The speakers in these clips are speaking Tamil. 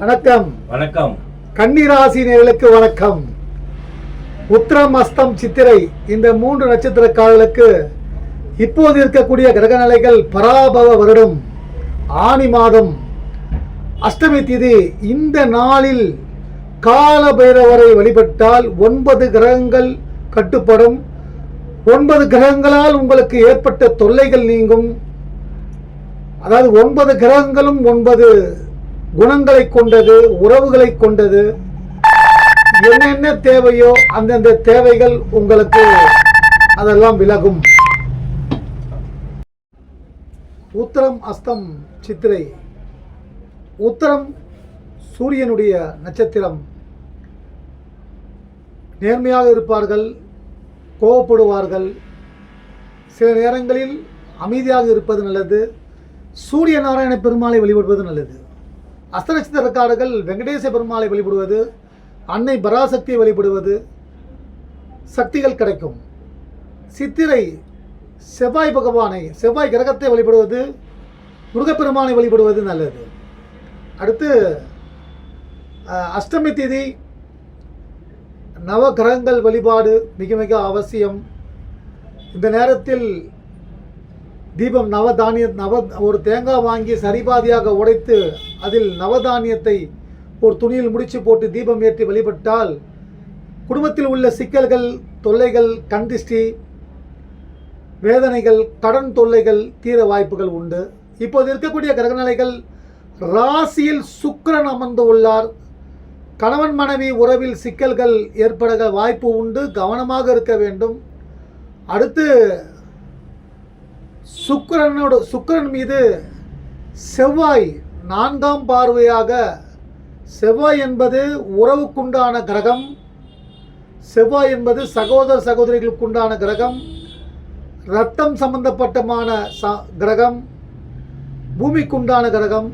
வணக்கம். வணக்கம். கன்னிராசி நேயர்களுக்கு வணக்கம். உத்திரம், அஸ்தம், சித்திரை இந்த 3 நட்சத்திரக்காரர்களுக்கு இப்போது இருக்கக்கூடிய கிரக நிலைகள் பராபவ வருடம் ஆனி மாதம் அஷ்டமி திதி. இந்த நாளில் கால பைரவரை வழிபட்டால் 9 கிரகங்கள் கட்டுப்படும். 9 கிரகங்களால் உங்களுக்கு ஏற்பட்ட தொல்லைகள் நீங்கும். அதாவது 9 கிரகங்களும் 9 குணங்களை கொண்டது, உறவுகளை கொண்டது. என்னென்ன தேவையோ அந்தந்த தேவைகள் உங்களுக்கு அதெல்லாம் விலகும். உத்திரம், அஸ்தம், சித்திரை. உத்திரம் சூரியனுடைய நட்சத்திரம். நேர்மையாக இருப்பார்கள், கோபப்படுவார்கள், சில நேரங்களில் அமைதியாக இருப்பது நல்லது. சூரிய நாராயண பெருமாளை வழிபடுவது நல்லது. அஸ்த நட்சத்திரக்காரர்கள் வெங்கடேச பெருமாளை வழிபடுவது, அன்னை பராசக்தியை வழிபடுவது, சக்திகள் கிடைக்கும். சித்திரை செவ்வாய் பகவானை, செவ்வாய் கிரகத்தை வழிபடுவது, முருகப்பெருமானை வழிபடுவது நல்லது. அடுத்து அஷ்டமி திதி நவ கிரகங்கள் வழிபாடு மிக மிக அவசியம். இந்த நேரத்தில் தீபம் ஒரு தேங்காய் வாங்கி சரிபாதியாக உடைத்து அதில் நவதானியத்தை ஒரு துணியில் முடிச்சு போட்டு தீபம் ஏற்றி வழிபட்டால் குடும்பத்தில் உள்ள சிக்கல்கள், தொல்லைகள், கண்திஷ்டி, வேதனைகள், கடன் தொல்லைகள் தீர வாய்ப்புகள் உண்டு. இப்போது இருக்கக்கூடிய கிரகநிலைகள் ராசியில் சுக்கிரன் அமர்ந்து உள்ளார். கணவன் மனைவி உறவில் சிக்கல்கள் ஏற்பட வாய்ப்பு உண்டு, கவனமாக இருக்க வேண்டும். அடுத்து சுக்கிரன் மீது செவ்வாய் 4ஆம் பார்வையாக. செவ்வாய் என்பது உறவுக்குண்டான கிரகம். செவ்வாய் என்பது சகோதர சகோதரிகளுக்குண்டான கிரகம், இரத்தம் சம்பந்தப்பட்டமான கிரகம், பூமிக்குண்டான கிரகம்.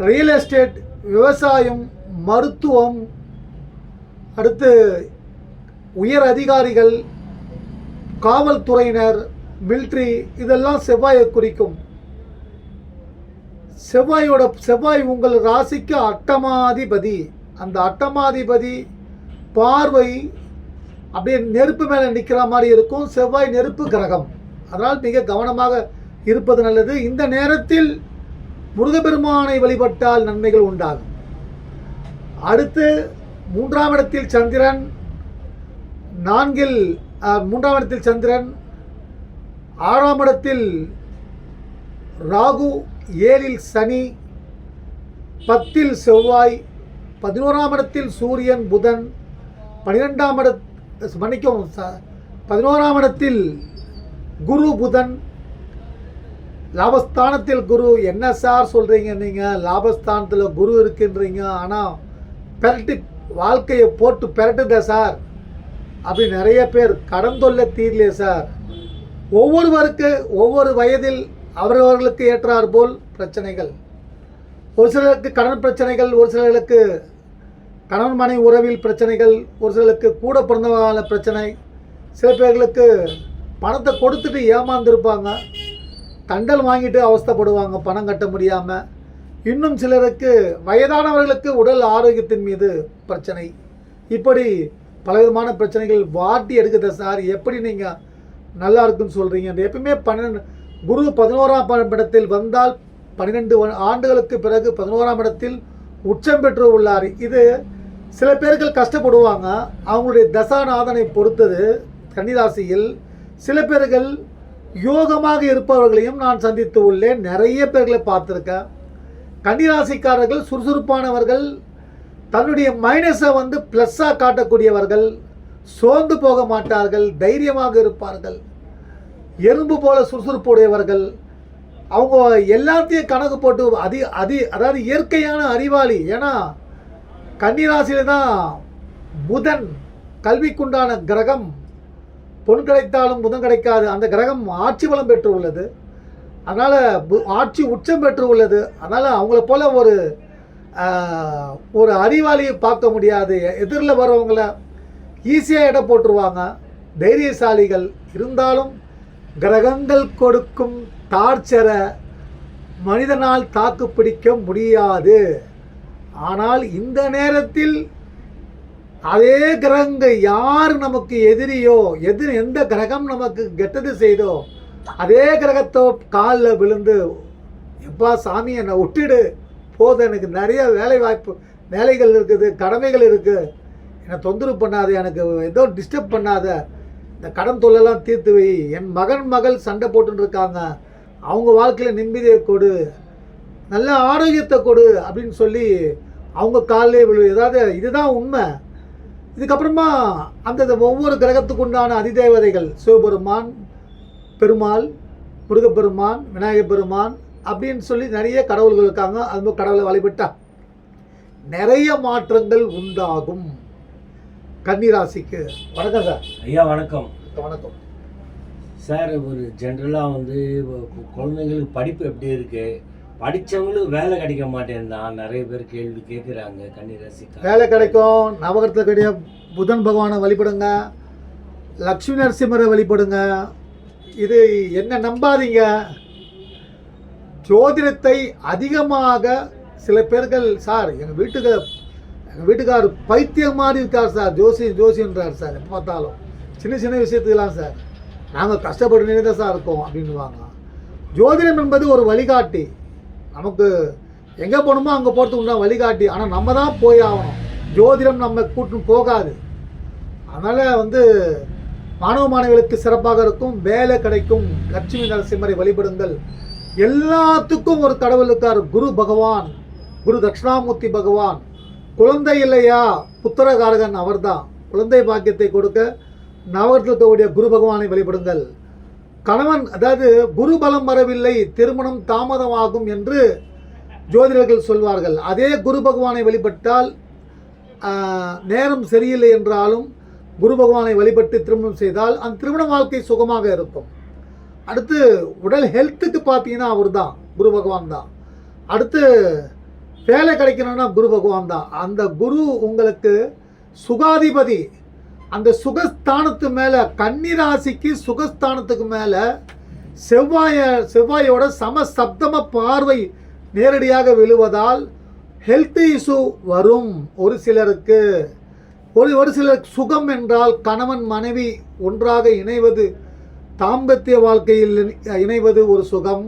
ரியல் எஸ்டேட், விவசாயம், மருத்துவம், அடுத்து உயர் அதிகாரிகள், காவல்துறையினர், மிலிட்ரி, இதெல்லாம் செவ்வாயை குறிக்கும். செவ்வாய் உங்கள் ராசிக்கு அட்டமாதிபதி. அந்த அட்டமாதிபதி பார்வை அப்படியே நெருப்பு மேலே நிற்கிற மாதிரி இருக்கும். செவ்வாய் நெருப்பு கிரகம், அதனால் மிக கவனமாக இருப்பது நல்லது. இந்த நேரத்தில் முருகப்பெருமானை வழிபட்டால் நன்மைகள் உண்டாகும். அடுத்து 3ஆம் இடத்தில் சந்திரன், 3ஆம் இடத்தில் சந்திரன், 6ஆம் இடத்தில் ராகு, 7இல் சனி, 10இல் செவ்வாய், 11ஆம் இடத்தில் சூரியன், புதன், 11ஆம் இடத்தில் குரு, புதன், லாபஸ்தானத்தில் குரு. என்ன சார் சொல்கிறீங்க நீங்கள், லாபஸ்தானத்தில் குரு இருக்குன்றீங்க, ஆனால் வாழ்க்கையை போட்டு பெரட்டுத சார் அப்படி நிறைய பேர். கடன் தொல்லை தீரலையே சார். ஒவ்வொருவருக்கு ஒவ்வொரு வயதில் அவரவர்களுக்கு ஏற்றார் போல் பிரச்சனைகள். ஒரு சிலருக்கு கடன் பிரச்சனைகள், ஒரு சிலர்களுக்கு கணவன் மனைவி உறவில் பிரச்சனைகள், ஒரு சிலருக்கு கூட பிறந்தவர்களான பிரச்சனை, சில பேர்களுக்கு பணத்தை கொடுத்துட்டு ஏமாந்துருப்பாங்க, தண்டல் வாங்கிட்டு அவஸ்தைப்படுவாங்க பணம் கட்ட முடியாமல். இன்னும் சிலருக்கு வயதானவர்களுக்கு உடல் ஆரோக்கியத்தின் மீது பிரச்சனை. இப்படி பலவிதமான பிரச்சனைகள் வாட்டி எடுக்குது சார். எப்படி நீங்கள் நல்லா இருக்குன்னு சொல்கிறீங்க? எப்பவுமே குரு 11ஆம் இடத்தில் வந்தால் 12 ஆண்டுகளுக்கு பிறகு 11ஆம் இடத்தில் உச்சம் பெற்று உள்ளார். இது சில பேர்கள் கஷ்டப்படுவாங்க, அவங்களுடைய தசாநாதனை பொறுத்தது. கன்னிராசியில் சில பேர்கள் யோகமாக இருப்பவர்களையும் நான் சந்தித்து உள்ளேன், நிறைய பேர்களை பார்த்துருக்கேன். கன்னிராசிக்காரர்கள் சுறுசுறுப்பானவர்கள், தன்னுடைய மைனஸை ப்ளஸ்ஸாக காட்டக்கூடியவர்கள், சோர்ந்து போக மாட்டார்கள், தைரியமாக இருப்பார்கள், எறும்பு போல சுறுசுறுப்புடையவர்கள். அவங்க எல்லாத்தையும் கணக்கு போட்டு அதாவது இயற்கையான அறிவாளி. ஏன்னா கன்னிராசியில் தான் புதன், கல்விக்குண்டான கிரகம். பொன் கிடைத்தாலும் புதன் கிடைக்காது. அந்த கிரகம் ஆட்சி பலம் பெற்று உள்ளது, அதனால் ஆட்சி உச்சம் பெற்று உள்ளது. அதனால் அவங்கள போல ஒரு அறிவாளியை பார்க்க முடியாது. எதிரில் வரவங்கள ஈஸியாக இடம் போட்டுருவாங்க, தைரியசாலிகள். இருந்தாலும் கிரகங்கள் கொடுக்கும் டார்ச்சரை மனிதனால் தாக்கு பிடிக்க முடியாது. ஆனால் இந்த நேரத்தில் அதே கிரகங்கள் யார் நமக்கு எதிரியோ எந்த கிரகம் நமக்கு கெட்டது செய்தோ அதே கிரகத்தோ காலில் விழுந்து எப்பா சாமி என்னை விட்டுடு போதும், எனக்கு நிறைய வேலைகள் இருக்குது, கடமைகள் இருக்குது, என்னை தொந்தரவு பண்ணாத, எனக்கு ஏதோ டிஸ்டர்ப் பண்ணாத, இந்த கடன் தொல்லெல்லாம் தீர்த்து வை, என் மகள் சண்டை போட்டுன்னு இருக்காங்க, அவங்க வாழ்க்கையில் நிம்மதியை கொடு, நல்ல ஆரோக்கியத்தை கொடு அப்படின்னு சொல்லி அவங்க காலிலே விழு. ஏதாவது இதுதான் உண்மை. இதுக்கப்புறமா அந்த ஒவ்வொரு கிரகத்துக்கு உண்டான அதிதேவதைகள் சிவபெருமான், பெருமாள், முருகப்பெருமான், விநாயகப் பெருமான் அப்படின்னு சொல்லி நிறைய கடவுள்கள் இருக்காங்க. அது கடவுளை வழிபட்டா நிறைய மாற்றங்கள் உண்டாகும். கன்னிராசிக்கு வணக்கம் சார். ஐயா வணக்கம். வணக்கம் சார். ஒரு ஜென்ரலாக வந்து குழந்தைங்களுக்கு படிப்பு எப்படி இருக்கு, படித்தவங்களுக்கு வேலை கிடைக்க மாட்டேன்தான் நிறைய பேர் கேள்வி கேட்குறாங்க. கன்னிராசிக்கு வேலை கிடைக்கும். நவகிரகத்துடைய புதன் பகவானை வழிபடுங்க, லக்ஷ்மி நரசிம்மரை வழிபடுங்க. இது என்ன நம்பாதீங்க, ஜோதிடத்தை அதிகமாக சில பேர்கள் சார் எங்கள் வீட்டுக்கார் பைத்தியம் மாதிரி இருக்கார் சார், ஜோசின்றார் சார், எப்போ பார்த்தாலும் சின்ன விஷயத்துக்கெல்லாம் சார் நாங்கள் கஷ்டப்பட்டு தான் சார் இருக்கோம் அப்படின்வாங்க. ஜோதிடம் என்பது ஒரு வழிகாட்டி, நமக்கு எங்கே போகணுமோ அங்கே போகிறதுக்கு உண்டான வழிகாட்டி. ஆனால் நம்ம தான் போய் ஆகணும், ஜோதிடம் நம்ம கூட்டின்னு போகாது. அதனால் வந்து மாணவ மாணவிகளுக்கு சிறப்பாக இருக்கும், வேலை கிடைக்கும். லட்சுமி நரசிம்மரை வழிபடுங்கள். எல்லாத்துக்கும் ஒரு கடவுள் இருக்கார், குரு பகவான், குரு தட்சிணாமூர்த்தி பகவான். குழந்தை இல்லையா, புத்திரகாரகன் அவர்தான். குழந்தை பாக்கியத்தை கொடுக்க நவகிரகத்தில் இருக்கக்கூடிய குரு பகவானை வழிபடுங்கள். கணவன் அதாவது குரு பலம் வரவில்லை, திருமணம் தாமதமாகும் என்று ஜோதிடர்கள் சொல்வார்கள். அதே குரு பகவானை வழிபட்டால் நேரம் சரியில்லை என்றாலும் குரு பகவானை வழிபட்டு திருமணம் செய்தால் அந்த திருமண வாழ்க்கை சுகமாக இருக்கும். அடுத்து உடல் ஹெல்த்துக்கு பார்த்தீங்கன்னா அவர் தான், குரு பகவான் தான். அடுத்து வேலை கிடைக்கணும்னா குரு பகவான் தான். அந்த குரு உங்களுக்கு சுகாதிபதி. அந்த சுகஸ்தானத்து மேலே, கன்னிராசிக்கு சுகஸ்தானத்துக்கு மேலே செவ்வாயோட சமசப்தம பார்வை நேரடியாக விழுவதால் ஹெல்த் இஷ்யூ வரும். ஒரு சிலருக்கு ஒரு சிலர் சுகம் என்றால் கணவன் மனைவி ஒன்றாக இணைவது, தாம்பத்திய வாழ்க்கையில் இணைவது ஒரு சுகம்,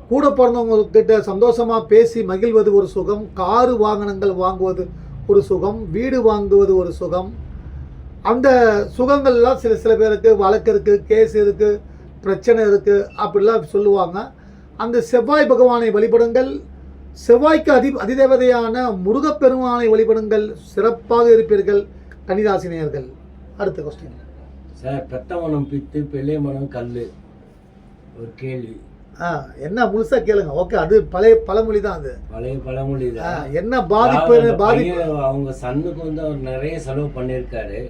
கூட பிறந்தவங்கக்கிட்ட சந்தோஷமாக பேசி மகிழ்வது ஒரு சுகம், காரு வாகனங்கள் வாங்குவது ஒரு சுகம், வீடு வாங்குவது ஒரு சுகம். அந்த சுகங்கள்லாம் சில பேருக்கு வழக்கு இருக்குது, கேஸ் இருக்குது, பிரச்சனை இருக்குது அப்படிலாம் சொல்லுவாங்க. அந்த செவ்வாய் பகவானை வழிபடுங்கள். செவ்வாய்க்கு அதிதேவதையான முருகப்பெருமானை வழிபடுங்கள், சிறப்பாக இருப்பீர்கள் கன்னிராசினியர்கள். அடுத்த கொஸ்டின் சார். பெத்த மனம் பித்து, பிள்ளை மனம் கல்லு. ஒரு கேள்வி. என்ன முழுசா கேளுங்க. ஓகே, அது பழமொழி தான், அது பழைய பழமொழி தான். என்ன பாதிப்பு அவங்க சன்னுக்கு வந்து அவர் நிறைய செலவு பண்ணியிருக்காரு,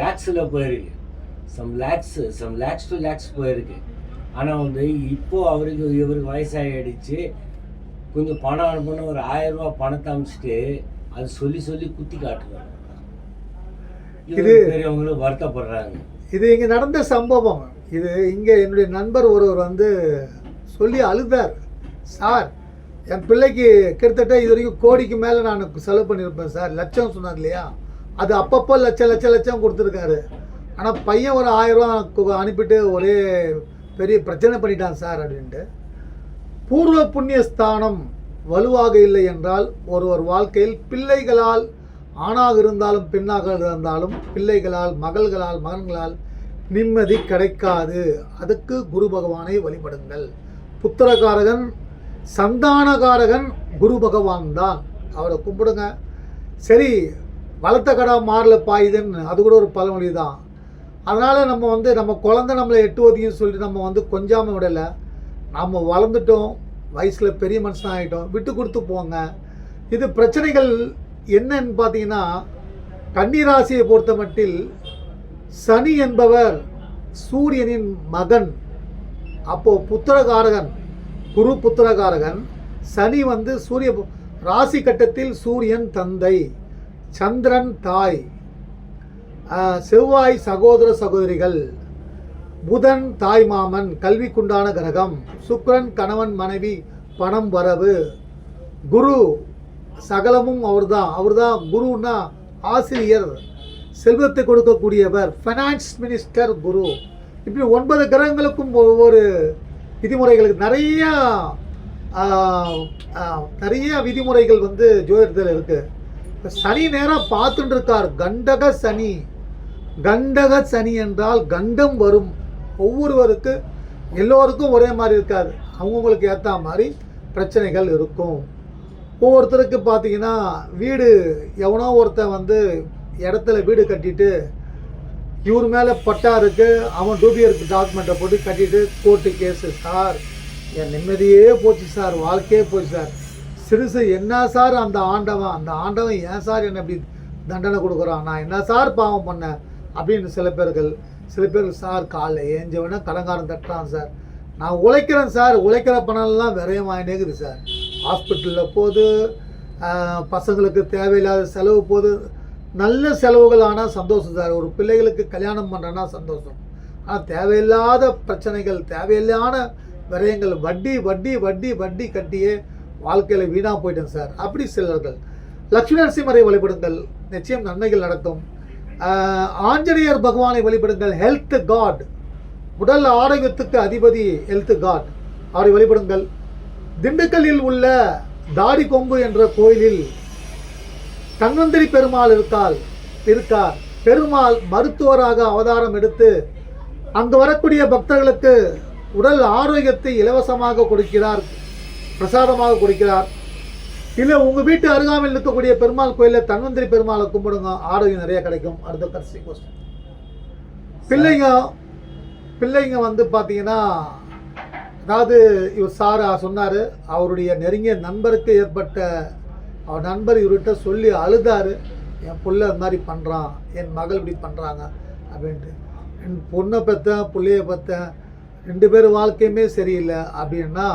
லேக்ஸில் போயிருக்கு, சம் லேக்ஸ் டு லேக்ஸ் போயிருக்கு. ஆனால் வந்து இப்போது இவருக்கு வயசாகிடுச்சு, கொஞ்சம் பணம் அனுப்பணும், ஒரு 1000 ரூபா பணத்தை அனுப்பிச்சிட்டு அது சொல்லி குத்தி காட்டுறாங்க. இது பெரியவங்களும் வருத்தப்படுறாங்க. இது இங்கே நடந்த சம்பவம். இது இங்கே என்னுடைய நண்பர் ஒருவர் வந்து சொல்லி அழுதார். சார், என் பிள்ளைக்கு கிட்டத்தட்ட இது வரைக்கும் கோடிக்கு மேலே நான் செலவு பண்ணியிருப்பேன் சார். லட்சம் சொன்னார் இல்லையா, அது அப்பப்போ லட்சம் கொடுத்துருக்காரு. ஆனால் பையன் ஒரு 1000 ரூபா அனுப்பிட்டு ஒரே பெரிய பிரச்சனை பண்ணிட்டான் சார் அப்படின்ட்டு. பூர்வ புண்ணிய ஸ்தானம் வலுவாக இல்லை என்றால் ஒருவர் வாழ்க்கையில் பிள்ளைகளால், ஆணாக இருந்தாலும் பெண்ணாக இருந்தாலும், பிள்ளைகளால், மகன்களால் நிம்மதி கிடைக்காது. அதுக்கு குரு பகவானை வழிபடுங்கள். புத்திரகாரகன், சந்தானகாரகன் குரு பகவான் தான், அவரை கும்பிடுங்க. சரி, வளர்த்த கடை மாறல பாயுதுன்னு அது கூட ஒரு பழமொழி தான். அதனால் நம்ம குழந்தை நம்மளை எட்டுவதையும் சொல்லிட்டு நம்ம வந்து கொஞ்சாமல் விடலை. நம்ம வளர்ந்துட்டோம், வயசில் பெரிய மனுஷன் ஆகிட்டோம், விட்டு கொடுத்து போங்க. இது பிரச்சனைகள் என்னன்னு பார்த்தீங்கன்னா, கன்னிராசியை பொறுத்த மட்டில் சனி என்பவர் சூரியனின் மகன். அப்போது புத்திரகாரகன், குரு புத்திரகாரகன். சனி வந்து சூரிய ராசி கட்டத்தில் சூரியன் தந்தை, சந்திரன் தாய், செவ்வாய் சகோதர சகோதரிகள், புதன் தாய் மாமன், கல்விக்குண்டான கிரகம், சுக்கிரன் கணவன் மனைவி பணம் வரவு, குரு சகலமும் அவர்தான் குருன்னா ஆசிரியர், செல்வத்தை கொடுக்கக்கூடியவர், ஃபைனான்ஸ் மினிஸ்டர் குரு. இப்படி 9 கிரகங்களுக்கும் ஒவ்வொரு விதிமுறைகளுக்கு நிறைய விதிமுறைகள் வந்து ஜோதிடத்தில் இருக்குது. இப்போ சனி நேரம் பார்த்துட்டு இருக்கார், கண்டக சனி. கண்டக சனி என்றால் கண்டம் வரும். ஒவ்வொருவருக்கு எல்லோருக்கும் ஒரே மாதிரி இருக்காது, அவங்கவுங்களுக்கு ஏற்ற மாதிரி பிரச்சனைகள் இருக்கும். ஒவ்வொருத்தருக்கு பார்த்தீங்கன்னா வீடு, எவனோ ஒருத்தன் வந்து இடத்துல வீடு கட்டிட்டு இவர் மேலே பட்டா இருக்குது, அவன் டூபியர் டாக்குமெண்ட்டை போட்டு கட்டிட்டு கோர்ட்டு கேஸு. சார் என் நிம்மதியே போச்சு சார், வாழ்க்கையே போச்சு சார். சிறுசு என்ன சார் அந்த ஆண்டவன் ஏன் சார் என்ன இப்படி தண்டனை கொடுக்குறான், நான் என்ன சார் பாவம் பண்ணேன் அப்படின்னு சில பேர்கள் சார் காலைல ஏஞ்சவன கடங்காரம் தட்டுறான் சார், நான் உழைக்கிறேன் சார், உழைக்கிற பணம்லாம் விரயமாயினேக்குது சார். ஹாஸ்பிட்டலில் போகுது, பசங்களுக்கு தேவையில்லாத செலவு போகுது. நல்ல செலவுகள் ஆனால் சந்தோஷம் சார், ஒரு பிள்ளைகளுக்கு கல்யாணம் பண்ணுறேன்னா சந்தோஷம். ஆனால் தேவையில்லாத பிரச்சனைகள், தேவையில்லாத விரயங்கள், வட்டி வட்டி வட்டி வட்டி கட்டியே வாழ்க்கையில் வீணாக போயிட்டேன் சார். அப்படி சிலர்கள் லட்சுமி நரசிம்மரை வழிபடுங்கள், நிச்சயம் நன்மைகள் நடக்கும். ஆஞ்சநேயர் பகவானை வழிபடுங்கள், ஹெல்த் காட், உடல் ஆரோக்கியத்துக்கு அதிபதி ஹெல்த் காட், அவரை வழிபடுங்கள். திண்டுக்கல்லில் உள்ள தாடி கொம்பு என்ற கோயிலில் தன்வந்திரி பெருமாள் இருக்கார். பெருமாள் மருத்துவராக அவதாரம் எடுத்து அங்கு வரக்கூடிய பக்தர்களுக்கு உடல் ஆரோக்கியத்தை இலவசமாக கொடுக்கிறார், பிரசாதமாக கொடுக்கிறார். இல்லை உங்கள் வீட்டு அருகாமையில் இருக்கக்கூடிய பெருமாள் கோயிலில் தன்வந்திரி பெருமாளை கும்பிடுங்க, ஆரோக்கியம் நிறைய கிடைக்கும். அடுத்த கடைசி கொஸ்டின். பிள்ளைங்க வந்து பார்த்தீங்கன்னா, அதாவது இவர் சார் சொன்னார், அவருடைய நெருங்கிய நண்பருக்கு ஏற்பட்ட, அவர் நண்பர் இவர்கிட்ட சொல்லி அழுதார், என் பிள்ளை அது மாதிரி பண்ணுறான், என் மகள் இப்படி பண்ணுறாங்க அப்படின்ட்டு. என் பொண்ணை பெற்றேன், பிள்ளைய பெற்றேன், 2 பேர் வாழ்க்கையுமே சரியில்லை அப்படின்னா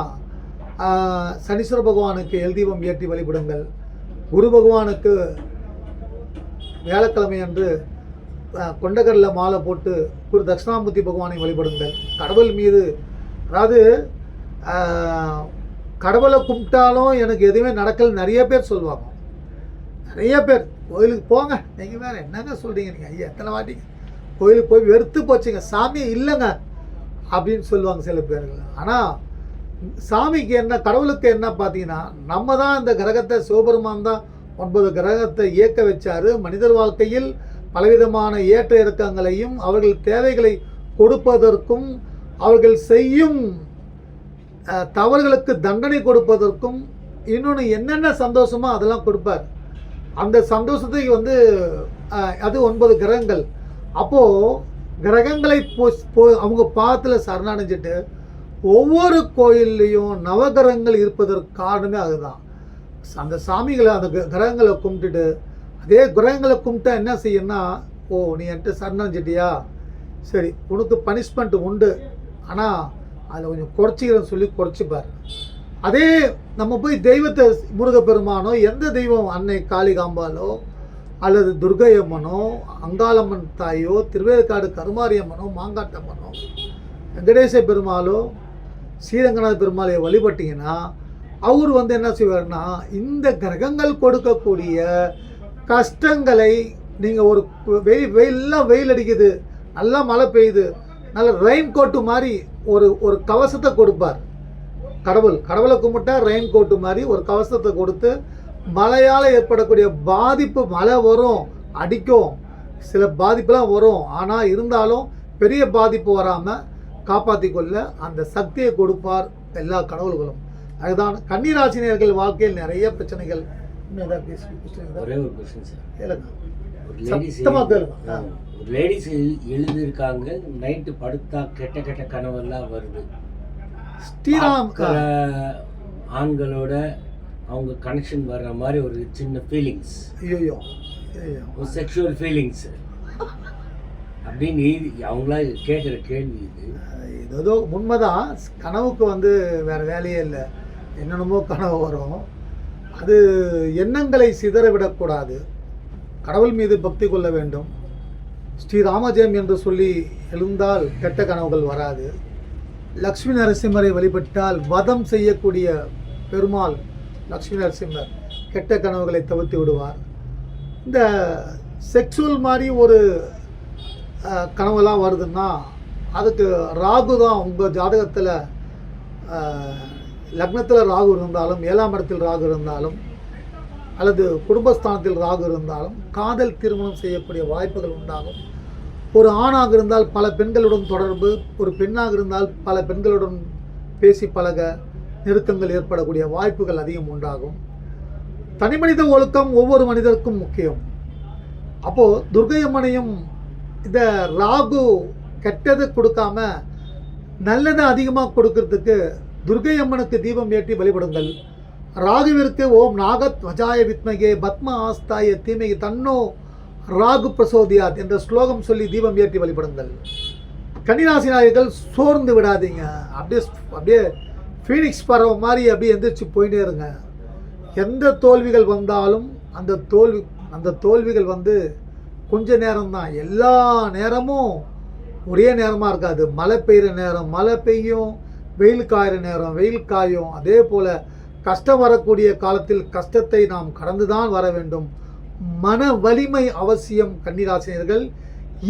சனீஸ்வர பகவானுக்கு எல்தீபம் ஏற்றி வழிபடுங்கள். குரு பகவானுக்கு வியாழக்கிழமை அன்று கொண்டகரில் மாலை போட்டு குரு தட்சிணாமூர்த்தி பகவானை வழிபடுங்கள். கடவுள் மீது, அதாவது கடவுளை கும்பிட்டாலும் எனக்கு எதுவுமே நடக்கல நிறைய பேர் சொல்லுவாங்க. நிறைய பேர் கோயிலுக்கு போங்க, நீங்கள் வேறு என்னங்க சொல்கிறீங்க, நீங்கள் ஐயா எத்தனை வாட்டி கோயிலுக்கு போய் வெறுத்து போச்சுங்க, சாமி இல்லைங்க அப்படின்னு சொல்லுவாங்க சில பேர்கள். ஆனால் சாமிக்கு என்ன, கடவுளுக்கு என்ன பார்த்தீங்கன்னா, நம்ம தான் இந்த கிரகத்தை, சிவபெருமான் தான் 9 கிரகத்தை இயக்க வச்சார். மனிதர் வாழ்க்கையில் பலவிதமான ஏற்ற இறக்கங்களையும் அவர்கள் தேவைகளை கொடுப்பதற்கும் அவர்கள் செய்யும் தவறுகளுக்கு தண்டனை கொடுப்பதற்கும் இன்னொன்று என்னென்ன சந்தோஷமோ அதெல்லாம் கொடுப்பார். அந்த சந்தோஷத்தை வந்து அது 9 கிரகங்கள். அப்போது கிரகங்களை அவங்க பாதத்தில் சரணடைஞ்சிட்டு ஒவ்வொரு கோயில்லையும் நவகிரகங்கள் இருப்பதற்கு காரணமே அதுதான். அந்த சாமிகளை, அந்த கிரகங்களை கும்பிட்டுட்டு, அதே கிரகங்களை கும்பிட்டா என்ன செய்யணும்னா, ஓ நீ என்கிட்ட சரணடைஞ்சிட்டியா, சரி உனக்கு பனிஷ்மெண்ட் உண்டு, ஆனால் அதில் கொஞ்சம் குறைச்சிக்கிறேன்னு சொல்லி குறைச்சிப்பார். அதே நம்ம போய் தெய்வத்தை, முருகப்பெருமானோ, எந்த தெய்வம், அன்னை காளிகாம்பாலோ அல்லது துர்கையம்மனோ, அங்காளம்மன் தாயோ, திருவேற்காடு கருமாரியம்மனோ, மாங்காட்டம்மனோ, வெங்கடேச பெருமாளோ, ஸ்ரீரங்கநாத பெருமாளையை வழிபட்டிங்கன்னா அவர் வந்து என்ன செய்வார்னா, இந்த கிரகங்கள் கொடுக்கக்கூடிய கஷ்டங்களை நீங்கள் ஒரு வெயிலாம் வெயில் அடிக்குது, நல்லா மழை பெய்யுது, நல்ல ரெயின் கோட்டு மாதிரி ஒரு கவசத்தை கொடுப்பார். கடவுளை கும்பிட்டா ரெயின் கோட்டு மாதிரி ஒரு கவசத்தை கொடுத்து, மழையால் ஏற்படக்கூடிய பாதிப்பு, மழை வரும், அடிக்கும், சில பாதிப்புலாம் வரும், ஆனால் இருந்தாலும் பெரிய பாதிப்பு வராமல் காப்பாற்றி கொள்ள அந்த சக்தியை கொடுப்பார் எல்லா கடவுள்களும். அதுதான் கன்னிராசினியர்கள் வாழ்க்கையில் நிறைய பிரச்சனைகள். ஒரே ஒரு கொஸ்டின் சார், ஒரு லேடிஸ் எழுதியிருக்காங்க, நைட்டு படுத்தா கெட்ட கெட்ட கனவெல்லாம் வருது. ஸ்ரீராம் ஆண்களோட அவங்க கனெக்ஷன் வர்ற மாதிரி ஒரு சின்ன ஃபீலிங்ஸ், ஐயோ ஒரு செக்ஷுவல் ஃபீலிங்ஸ் அப்படின்னு அவங்களா கேட்குற கேள்வி இது. ஏதோ உண்மைதான். கனவுக்கு வந்து வேறு வேலையே இல்லை, என்னென்னமோ கனவு வரும். அது எண்ணங்களை சிதறவிடக்கூடாது, கடவுள் மீது பக்தி கொள்ள வேண்டும். ஸ்ரீராமஜெயம் என்று சொல்லி எழுந்தால் கெட்ட கனவுகள் வராது. லக்ஷ்மி நரசிம்மரை வழிபட்டால் வதம் செய்யக்கூடிய பெருமாள் லக்ஷ்மி நரசிம்மர், கெட்ட கனவுகளை தவிர்த்து விடுவார். இந்த செக்ஸுவல் மாதிரி ஒரு கனவுலாம் வருதுன்னா அதுக்கு ராகு தான். உங்கள் ஜாதகத்தில் லக்னத்தில் ராகு இருந்தாலும், 7ஆம் இடத்தில் ராகு இருந்தாலும், அல்லது குடும்பஸ்தானத்தில் ராகு இருந்தாலும் காதல் திருமணம் செய்யக்கூடிய வாய்ப்புகள் உண்டாகும். ஒரு ஆணாக இருந்தால் பல பெண்களுடன் தொடர்பு, ஒரு பெண்ணாக இருந்தால் பல பெண்களுடன் பேசி பழக நெருக்கங்கள் ஏற்படக்கூடிய வாய்ப்புகள் அதிகம் உண்டாகும். தனிமனித ஒழுக்கம் ஒவ்வொரு மனிதருக்கும் முக்கியம். அப்போது துர்க்கை அம்மனையும் இந்த ராகு கெட்டது கொடுக்காம நல்லதை அதிகமாக கொடுக்கறதுக்கு துர்க்கை அம்மனுக்கு தீபம் ஏற்றி வழிபடுங்கள். ராகுவிற்கு ஓம் நாகத் வஜாய வித்மகே பத்ம ஆஸ்தாய தீமைக்கு தன்னோ ராகு பிரசோதியாத் என்ற ஸ்லோகம் சொல்லி தீபம் ஏற்றி வழிபடுங்கள். கன்னிராசி நாயகர்கள் சோர்ந்து விடாதீங்க. அப்படியே ஃபீனிக்ஸ் பறவை மாதிரி அப்படியே எந்திரிச்சு போயிட்டே இருங்க. எந்த தோல்விகள் வந்தாலும் அந்த தோல்விகள் வந்து கொஞ்ச நேரம்தான். எல்லா நேரமும் ஒரே நேரமாக இருக்காது. மழை பெய்கிற நேரம் மழை பெய்யும், வெயில் காயிற நேரம் வெயில் காயும். அதே போல் கஷ்டம் வரக்கூடிய காலத்தில் கஷ்டத்தை நாம் கடந்து தான் வர வேண்டும். மன வலிமை அவசியம். கன்னிராசினியர்கள்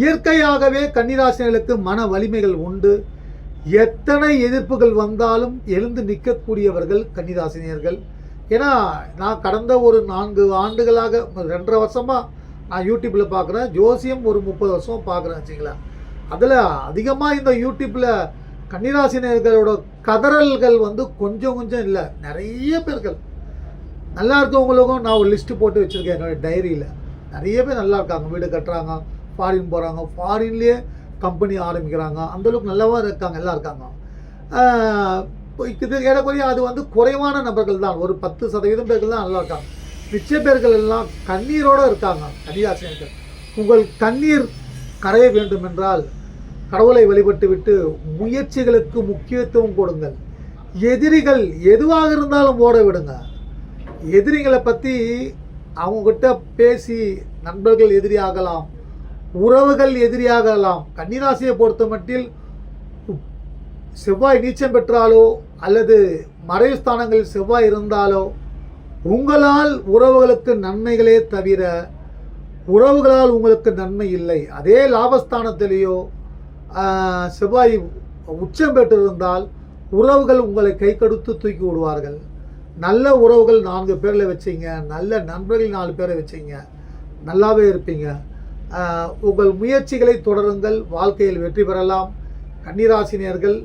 இயற்கையாகவே கன்னிராசினியர்களுக்கு மன வலிமைகள் உண்டு. எத்தனை எதிர்ப்புகள் வந்தாலும் எழுந்து நிற்கக்கூடியவர்கள் கன்னிராசினியர்கள். ஏன்னா நான் கடந்த ஒரு 4 ஆண்டுகளாக 2.5 வருஷமாக நான் யூடியூப்பில் பார்க்குறேன். ஜோசியம் ஒரு 30 வருஷம் பார்க்குறேன் வச்சுங்களேன். அதில் அதிகமாக இந்த யூடியூப்பில் கன்னிராசினியர்களோட கதறல்கள் வந்து கொஞ்சம் இல்லை, நிறைய பேர்கள் நல்லா இருக்கவங்களுக்கும் நான் ஒரு லிஸ்ட்டு போட்டு வச்சுருக்கேன் என்னோடய டைரியில். நிறைய பேர் நல்லா இருக்காங்க, வீடு கட்டுறாங்க, ஃபாரின் போகிறாங்க, ஃபாரின்லேயே கம்பெனி ஆரம்பிக்கிறாங்க, அந்தளவுக்கு நல்லாவும் இருக்காங்க, எல்லாம் இருக்காங்க. இது ஏறக்குறைய அது வந்து குறைவான நபர்கள் தான், ஒரு 10% பேர்கள் தான் நல்லா இருக்காங்க. மிச்ச பேர்கள் எல்லாம் கண்ணீரோடு இருக்காங்க. கன்னிராசினியர்கள் உங்கள் கண்ணீர் கரைய வேண்டும் என்றால் கடவுளை வழிபட்டு விட்டு முயற்சிகளுக்கு முக்கியத்துவம் கொடுங்கள். எதிரிகள் எதுவாக இருந்தாலும் ஓட விடுங்க. எதிரிகளை பற்றி அவங்ககிட்ட பேசி நண்பர்கள் எதிரியாகலாம், உறவுகள் எதிரியாகலாம். கன்னிராசியை பொறுத்த மட்டில் செவ்வாய் நீச்சம் பெற்றாலோ அல்லது மறைவு ஸ்தானங்களில் செவ்வாய் இருந்தாலோ உங்களால் உறவுகளுக்கு நன்மைகளே தவிர உறவுகளால் உங்களுக்கு நன்மை இல்லை. அதே லாபஸ்தானத்திலேயோ செவ்வாய் உச்சம் பெற்றிருந்தால் உறவுகள் உங்களை கை கடுத்து தூக்கி விடுவார்கள். நல்ல உறவுகள் 4 பேரில் வச்சிங்க, நல்ல நண்பர்கள் 4 பேரை வச்சிங்க, நல்லாவே இருப்பீங்க. உங்கள் முயற்சிகளை தொடருங்கள், வாழ்க்கையில் வெற்றி பெறலாம். கன்னிராசினியர்கள்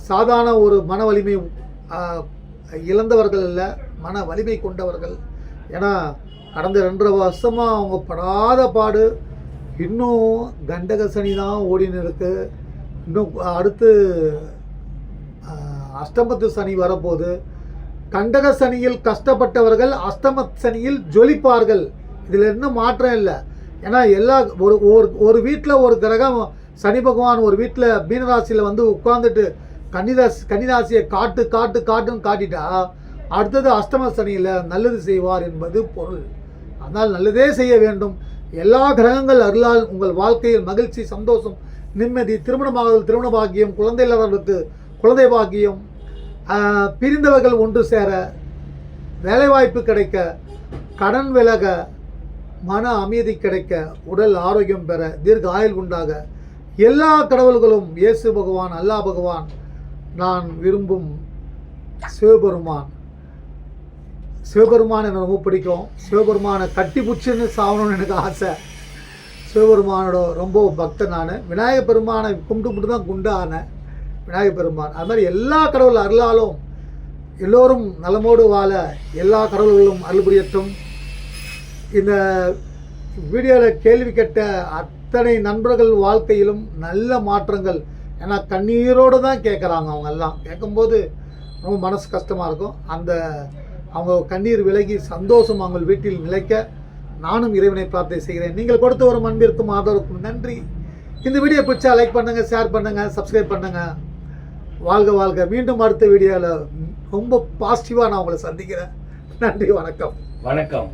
சாதாரண ஒரு மன வலிமை இழந்தவர்கள் அல்ல, மன வலிமை கொண்டவர்கள். ஏன்னா கடந்த 2.5 வருஷமாக அவங்க படாத பாடு. இன்னும் கண்டக சனி தான் ஓடின்னு இருக்கு. இன்னும் அடுத்து அஷ்டமத்து சனி வரப்போகுது. கண்டக சனியில் கஷ்டப்பட்டவர்கள் அஷ்டம சனியில் ஜொலிப்பார்கள். இதில் இன்னும் மாற்றம் இல்லை. ஏன்னா எல்லா ஒரு வீட்டில் ஒரு கிரகம் சனி பகவான் ஒரு வீட்டில் மீனராசியில் வந்து உட்காந்துட்டு கன்னிராசியை காட்டுன்னு காட்டிட்டா அடுத்தது அஷ்டம சனியில் நல்லது செய்வார் என்பது பொருள். அதனால் நல்லதே செய்ய வேண்டும். எல்லா கிரகங்கள் அருளால் உங்கள் வாழ்க்கையில் மகிழ்ச்சி, சந்தோஷம், நிம்மதி, திருமணமாகுதல், திருமண பாக்கியம், குழந்தை இல்லாதவர்களுக்கு குழந்தை பாக்கியம், பிரிந்தவர்கள் ஒன்று சேர, வேலைவாய்ப்பு கிடைக்க, கடன் விலக, மன அமைதி கிடைக்க, உடல் ஆரோக்கியம் பெற, தீர்க்க ஆயுள் உண்டாக எல்லா கடவுள்களும் இயேசு பகவான், அல்லாஹ் பகவான், நான் விரும்பும் சிவபெருமான் எனக்கு ரொம்ப பிடிக்கும். சிவபெருமானை கட்டி பிடிச்சின்னு சாகணும்னு எனக்கு ஆசை. சிவபெருமானோட ரொம்ப பக்தன் நான். விநாயகர் பெருமானை கும்பிட்டு தான் குண்டா ஆனேன். விநாயகர் பெருமான் அது மாதிரி எல்லா கடவுள் அருளாலும் எல்லோரும் நலமோடு வாழ எல்லா கடவுள்களும் அருள் புரியட்டும். இந்த வீடியோவில் கேள்வி கேட்ட அத்தனை நண்பர்கள் வாழ்க்கையிலும் நல்ல மாற்றங்கள். ஏன்னா கண்ணீரோடு தான் கேட்குறாங்க. அவங்கெல்லாம் கேட்கும்போது ரொம்ப மனசு கஷ்டமாக இருக்கும். அவங்க கண்ணீர் விலகி சந்தோஷம் அவங்க வீட்டில் நிலைக்க நானும் இறைவனை பிரார்த்தனை செய்கிறேன். நீங்கள் கொடுத்த ஒரு அன்பிற்கும் ஆதரவுக்கும் நன்றி. இந்த வீடியோ பிடிச்சா லைக் பண்ணுங்கள், ஷேர் பண்ணுங்கள், சப்ஸ்கிரைப் பண்ணுங்கள். வாழ்க வாழ்க. மீண்டும் அடுத்த வீடியோவில் ரொம்ப பாசிட்டிவாக நான் உங்களை சந்திக்கிறேன். நன்றி, வணக்கம். வணக்கம்.